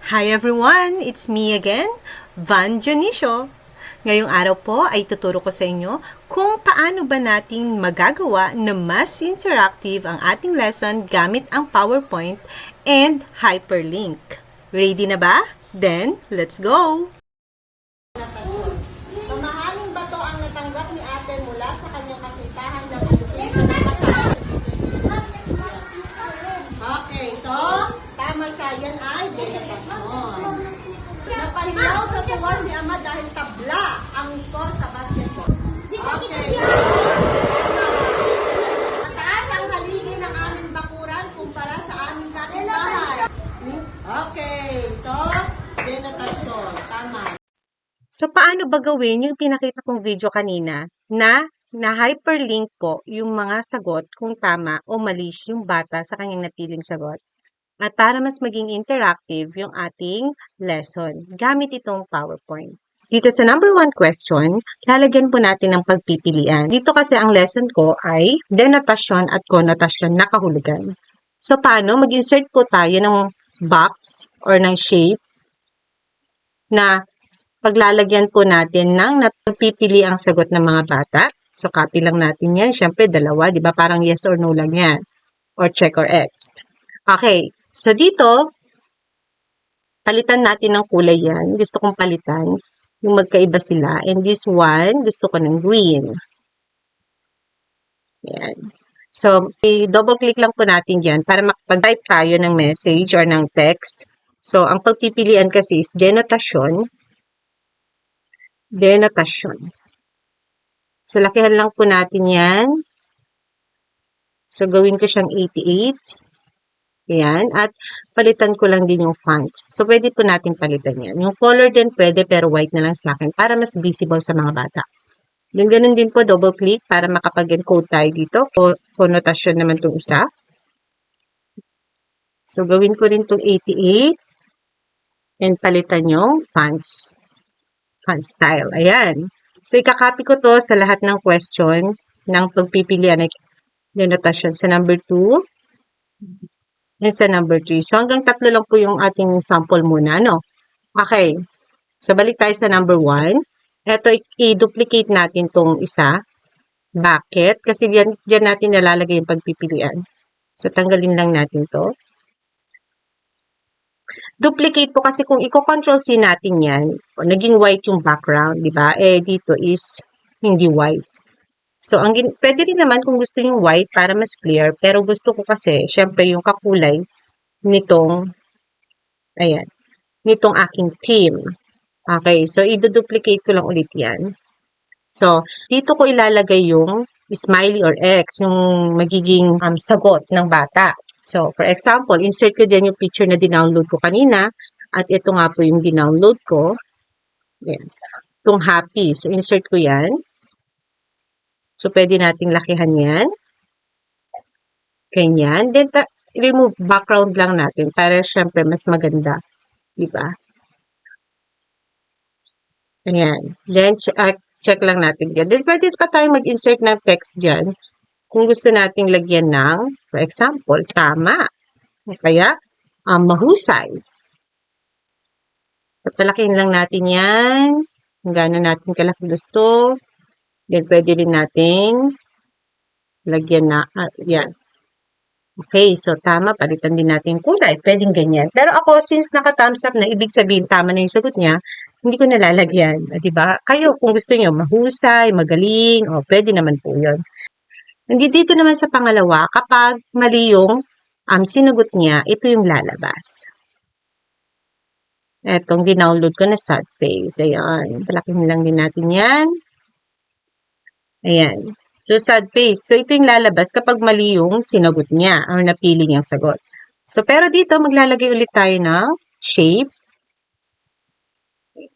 Hi everyone! It's me again, Van Dionisio. Ngayong araw po ay tuturo ko sa inyo kung paano ba natin magagawa na mas interactive ang ating lesson gamit ang PowerPoint and Hyperlink. Ready na ba? Then, let's go! Mamahaling bato ang natanggap ni ate mula sa kanyang kasintahan ng allocation ng kasama. Okay, so, tama siya. Yan ay delegasyon. Napahilaw sa tuwa si ama dahil tabla ang score sa basketball. Okay. Mataas ang haligi ng aming bakuran kumpara sa aming kapitbahay. Okay, so, delegasyon. Tama. So, paano ba gawin yung pinakita kong video kanina na hyperlink po yung mga sagot kung tama o mali yung bata sa kanyang napiling sagot? At para mas maging interactive yung ating lesson gamit itong PowerPoint. Dito sa number 1 question, lalagyan po natin ng pagpipilian. Dito kasi ang lesson ko ay denotasyon at konotasyon na kahulugan. So, paano? Mag-insert po tayo ng box or ng shape na paglalagyan po natin ng napipili ang sagot ng mga bata. So, copy lang natin yan. Siyempre, dalawa. Di ba? Parang yes or no lang yan. Or check or X. Okay. So, dito, palitan natin ng kulay yan. Gusto kong palitan. Yung magkaiba sila. And this one, gusto ko ng green. Yan. So, i-double-click lang po natin dyan para makapag-type tayo ng message or ng text. So, ang pagpipilian kasi is denotasyon. Denotasyon. So, lakihan lang po natin yan. So, gawin ko siyang 88. Ayan. At palitan ko lang din yung font. So, pwede po natin palitan yan. Yung color din pwede, pero white na lang sa akin para mas visible sa mga bata. Then, ganun din po, double click para makapag-encode tayo dito. Connotation naman itong isa. So, gawin ko rin itong 88. And palitan yung fonts. Font style. Ayan. So, ikakopy ko to sa lahat ng question ng pagpipilian ng denotation sa number 2 and sa number 3. So, hanggang 3 lang po yung ating sample muna, no? Okay. So, balik tayo sa number 1. Ito, i-duplicate natin tong isa. Bakit? Kasi diyan natin nalalagay yung pagpipilian. So, tanggalin lang natin to. Duplicate po kasi kung i-control C natin yan, naging white yung background, di ba? Eh, dito is hindi white. So, pwede rin naman kung gusto yung white para mas clear, pero gusto ko kasi, syempre, yung kakulay nitong, ayan, nitong aking theme. Okay, so, i-duplicate ko lang ulit yan. So, dito ko ilalagay yung smiley or X, yung magiging sagot ng bata. So, for example, insert ko dyan yung picture na dinownload ko kanina. At ito nga po yung dinownload ko. Ayan. Itong happy. So, insert ko yan. So, pwede nating lakihan yan. Ganyan. Then, remove background lang natin para syempre mas maganda. Diba? Ayan. Then, check lang natin yan. Then, pwede pa tayo mag-insert ng text dyan. Kung gusto nating lagyan ng, for example, tama. Kaya, mahusay. Palakihin lang natin yan. Kung gaano natin kalaki gusto. Then, pwede rin nating lagyan na, yan. Okay, so tama. Palitan din natin kulay. Pwedeng ganyan. Pero ako, since naka-thumbs up na, ibig sabihin, tama na yung sagot niya, hindi ko nalalagyan. Diba? Kayo, kung gusto niyo mahusay, magaling, o pwede naman po yun. Dito naman sa pangalawa, kapag mali yung sinagot niya, ito yung lalabas. Etong dinownload ko na sad face. Ayan. Palakihin lang din natin yan. Ayan. So, sad face. So, ito yung lalabas kapag mali yung sinagot niya or napili niyang sagot. So, pero dito, maglalagay ulit tayo ng shape.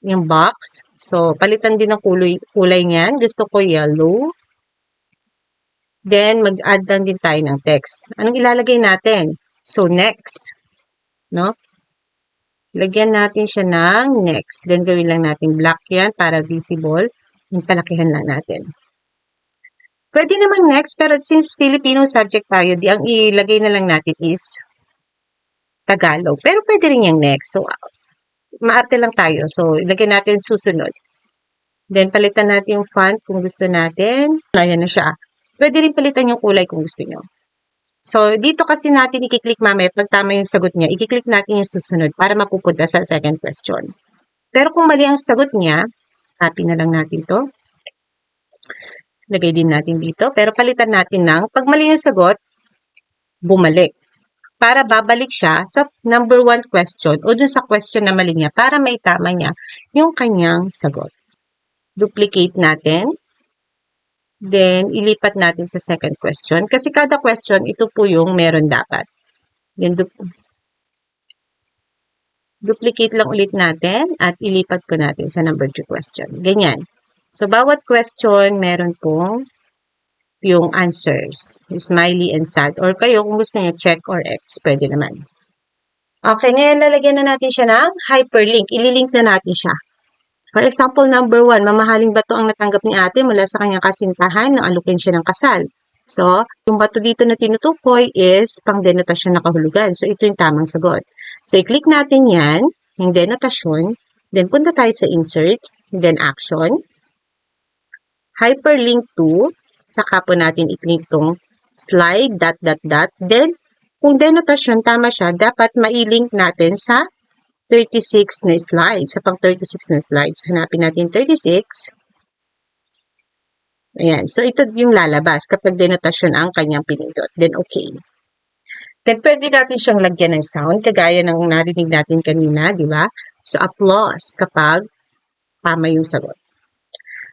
Yung box. So, palitan din ng kulay niyan. Gusto ko yellow. Then, mag-add lang din tayo ng text. Anong ilalagay natin? So, next. No? Lagyan natin siya ng next. Then, gawin lang natin black yan para visible. Yung palakihan lang natin. Pwede naman next, pero since Filipino subject tayo, ang ilagay na lang natin is Tagalog. Pero pwede rin yung next. So, maarte lang tayo. So, ilagay natin susunod. Then, palitan natin yung font kung gusto natin. Ayan na siya. Pwede rin palitan yung kulay kung gusto nyo. So, dito kasi natin i-click mamaya pag tama yung sagot niya. I-click natin yung susunod para mapupunta sa second question. Pero kung mali ang sagot niya, copy na lang natin to. Lagay din natin dito. Pero palitan natin ng, pag mali yung sagot, bumalik. Para babalik siya sa number 1 question o dun sa question na mali niya para maitama niya yung kanyang sagot. Duplicate natin. Then, ilipat natin sa second question. Kasi kada question, ito po yung meron dapat. Then, duplicate lang ulit natin at ilipat po natin sa number 2 question. Ganyan. So, bawat question, meron pong yung answers. Smiley and sad. Or kayo, kung gusto niya, check or X. Pwede naman. Okay, ngayon lalagyan na natin siya ng hyperlink. Ililink na natin siya. For example, number 1, mamahaling bato ang natanggap ni ate mula sa kanyang kasintahan nang alukin siya ng kasal. So, yung bato dito na tinutukoy is pang denotasyon na kahulugan. So, ito yung tamang sagot. So, i-click natin yan, yung denotasyon. Then, punta tayo sa insert, then action. Hyperlink to, saka po natin i-click tong slide, ... Then, kung denotasyon tama siya, dapat mailink natin sa 36 na slides. Sa pang 36 na slides. Hanapin natin 36. Ayan. So, ito yung lalabas kapag denotasyon ang kanyang pinindot. Then, okay. Then, pwede natin siyang lagyan ng sound, kagaya ng narinig natin kanina, di ba? So, applause kapag tama yung sagot.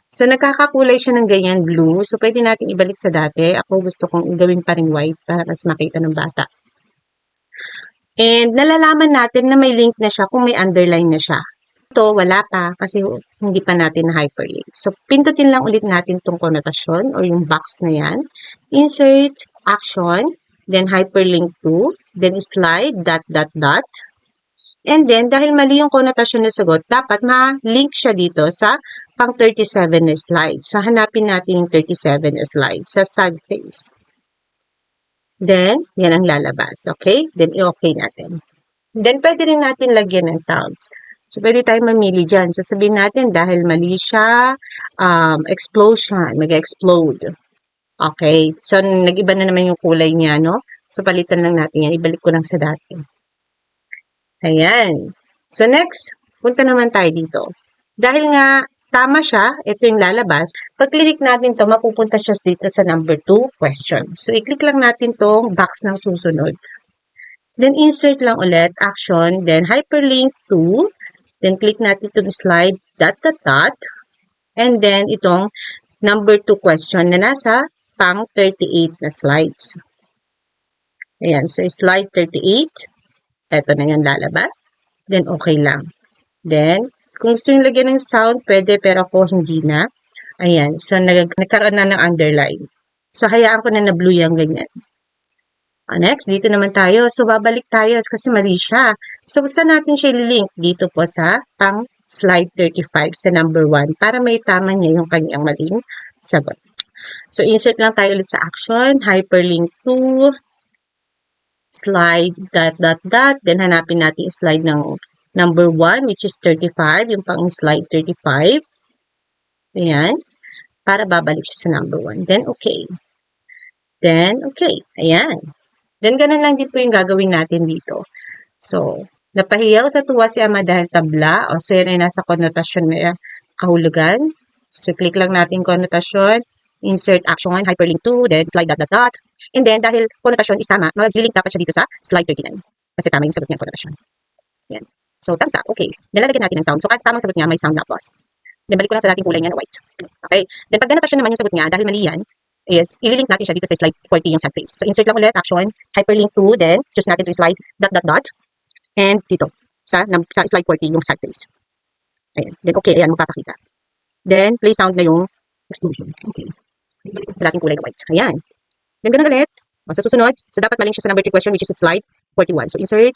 So, nagkakakulay siya ng ganyan blue. So, pwede natin ibalik sa dati. Ako gusto kong gawin pa rin white para mas makita ng bata. And, nalalaman natin na may link na siya kung may underline na siya. Ito, wala pa kasi hindi pa natin na hyperlink. So, pindutin lang ulit natin itong connotation or yung box na yan. Insert, action, then hyperlink to, then slide, ... And then, dahil mali yung connotation na sagot, dapat ma-link siya dito sa pang 37 na slides. So, hanapin natin yung 37 na slides sa sad face. Then, yan ang lalabas. Okay? Then, i-okay natin. Then, pwede rin natin lagyan ng sounds. So, pwede tayo mamili dyan. So, sabihin natin, dahil mali siya, explosion, mag-explode. Okay? So, nag-iba na naman yung kulay niya, no? So, palitan lang natin yan. Ibalik ko lang sa dati. Ayan. So, next, punta naman tayo dito. Dahil nga, tama siya, ito yung lalabas. Pag-click natin to, mapupunta siya dito sa number 2 question. So, i-click lang natin tong box ng susunod. Then, insert lang ulit, action, then hyperlink to, then click natin itong slide, ... And then, itong number 2 question na nasa pang 38 na slides. Ayan, so slide 38. Ito na yan lalabas. Then, okay lang. Then, kung gusto nyo lagyan ng sound, pwede, pero ako hindi na. Ayan. So, nagkaroon na ng underline. So, hayaan ko na blue yung ganyan. Next, dito naman tayo. So, babalik tayo kasi mali siya. So, saan natin siya link? Dito po sa pang slide 35 sa number 1 para may tama niya yung kanyang maling sagot. So, insert lang tayo ulit sa action. Hyperlink to slide ... Then, hanapin natin yung slide ng number 1, which is 35. Yung pang slide 35. Ayan. Para babalik siya sa number 1. Then, okay. Then, okay. Ayan. Then, ganun lang din po yung gagawin natin dito. So, napahiyaw sa tuwa si ama dahil tabla. O, so, yan ay nasa connotation na kahulugan. So, click lang natin connotation. Insert action 1, hyperlink 2, then slide ... And then, dahil connotation is tama, mag-link dapat siya dito sa slide 39. Kasi tama yung sagot niya connotation. Yan. So, thumbs up. Okay. Then, lalagyan natin ng sound. So, kahit tamang sagot niya, may sound na applause. Then, balik ko lang sa dating kulay niya na white. Okay. Then, pag denotation naman yung sagot niya, dahil mali yan, is, ililink natin siya dito sa slide 40 yung sad face. So, insert lang ulit, action, hyperlink to, then, choose natin to slide ... And dito, sa slide 40 yung sad face. Ayan. Then, okay. Ayan, magpapakita. Then, play sound na yung explosion. Okay. Sa dating kulay na white. Ayan. Then, ganun ulit. O, sa susunod, so dapat malink siya sa number 3 question, which is slide 41. So, insert,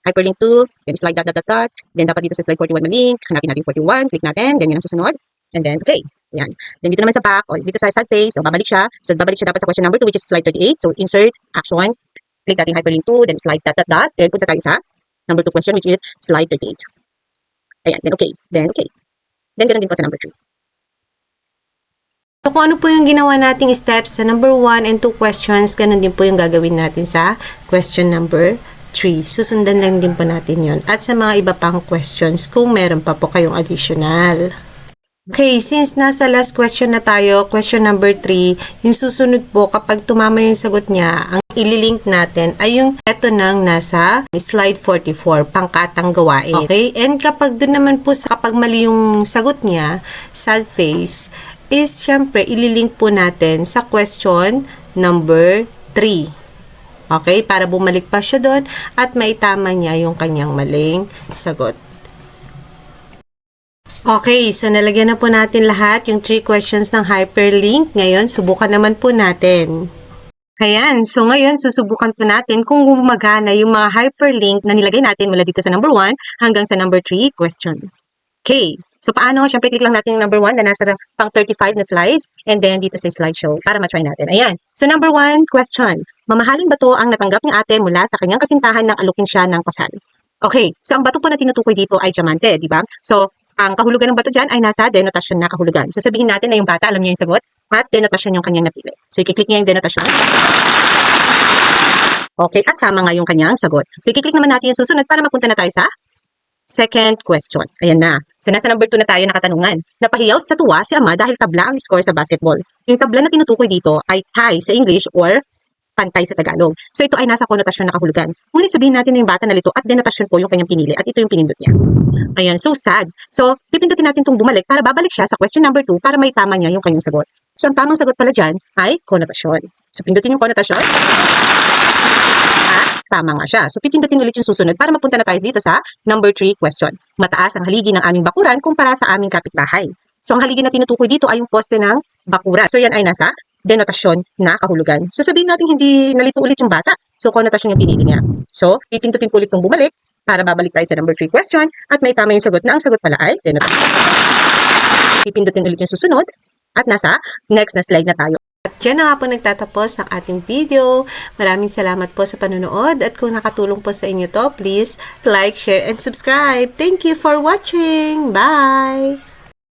hyperlink to, then slide ... Then, dapat dito sa slide 41 malink. Hanapin natin 41, click natin, then yan ang susunod. And then, okay. Yan. Then, dito naman sa back, o dito sa sad face, so babalik siya. So, babalik siya dapat sa question number 2, which is slide 38. So, insert, action, click natin hyperlink to, then slide ... Then, punta tayo sa number 2 question, which is slide 38. Ayan, then okay. Then okay. Then ganun din po sa number 3. So, kung ano po yung ginawa nating steps sa number 1 and 2 questions, ganun din po yung gagawin natin sa question number 3. Susundan lang din po natin yon. At sa mga iba pang questions, kung meron pa po kayong additional. Okay, since nasa last question na tayo, question number 3, yung susunod po, kapag tumama yung sagot niya, ang ililink natin ay yung eto nang nasa slide 44, pangkatang gawain. Okay, and kapag doon naman po, kapag mali yung sagot niya, sad face, is syempre ililink po natin sa question number 3. Okay, para bumalik pa siya doon at maitama niya yung kanyang maling sagot. Okay, so nalagyan na po natin lahat yung 3 questions ng hyperlink. Ngayon, subukan naman po natin. Ayan, so ngayon susubukan po natin kung gumagana yung mga hyperlink na nilagay natin mula dito sa number 1 hanggang sa number 3 question. Okay, so paano? Siyempre, click lang natin yung number 1 na nasa pang 35 na slides and then dito sa slideshow para matry natin. Ayan, so number 1 question. Mamahaling bato ang natanggap ni ate mula sa kanyang kasintahan nang alukin siya ng kasal. Okay, so ang bato po na tinutukoy dito ay diamante, di ba? So, ang kahulugan ng bato dyan ay nasa denotasyon na kahulugan. So, sabihin natin na yung bata, alam niya yung sagot, at denotasyon yung kanyang napili. So, i-click niya yung denotasyon. Okay, at tama nga yung kanyang sagot. So, i-click naman natin yung susunod para mapunta na tayo sa second question. Ayan na. So, nasa number 2 na tayo nakatanungan. Napahiyaw sa tuwa si ama dahil tabla ang score sa basketball. Yung tabla na tinutukoy dito ay tie sa English or pantay sa Tagalog. So, ito ay nasa konotasyon na kahulugan. Ngunit sabihin natin na yung bata nalito at denotasyon po yung kanyang pinili at ito yung pinindot niya. Ayan, so sad. So, pipindutin natin itong bumalik para babalik siya sa question number 2 para may tama niya yung kanyang sagot. So, ang tamang sagot pala dyan ay konotasyon. So, pindutin yung konotasyon. At tama nga siya. So, pipindutin ulit yung susunod para mapunta na tayo dito sa number 3 question. Mataas ang haligi ng aming bakuran kumpara sa aming kapitbahay. So, ang haligi na tinutukoy dito ay yung poste ng bakuran. So, yan ay nasa denotasyon na kahulugan. So, sabihin natin hindi nalito ulit yung bata. So, konotasyon yung pinili niya. So, pipindutin ulit yung bumalik para babalik tayo sa number 3 question at may tama yung sagot na ang sagot pala ay denotasyon. Pipindutin ulit yung susunod at nasa next na slide na tayo. At dyan na nga po nagtatapos ng ating video. Maraming salamat po sa panonood at kung nakatulong po sa inyo to, please like, share, and subscribe. Thank you for watching. Bye!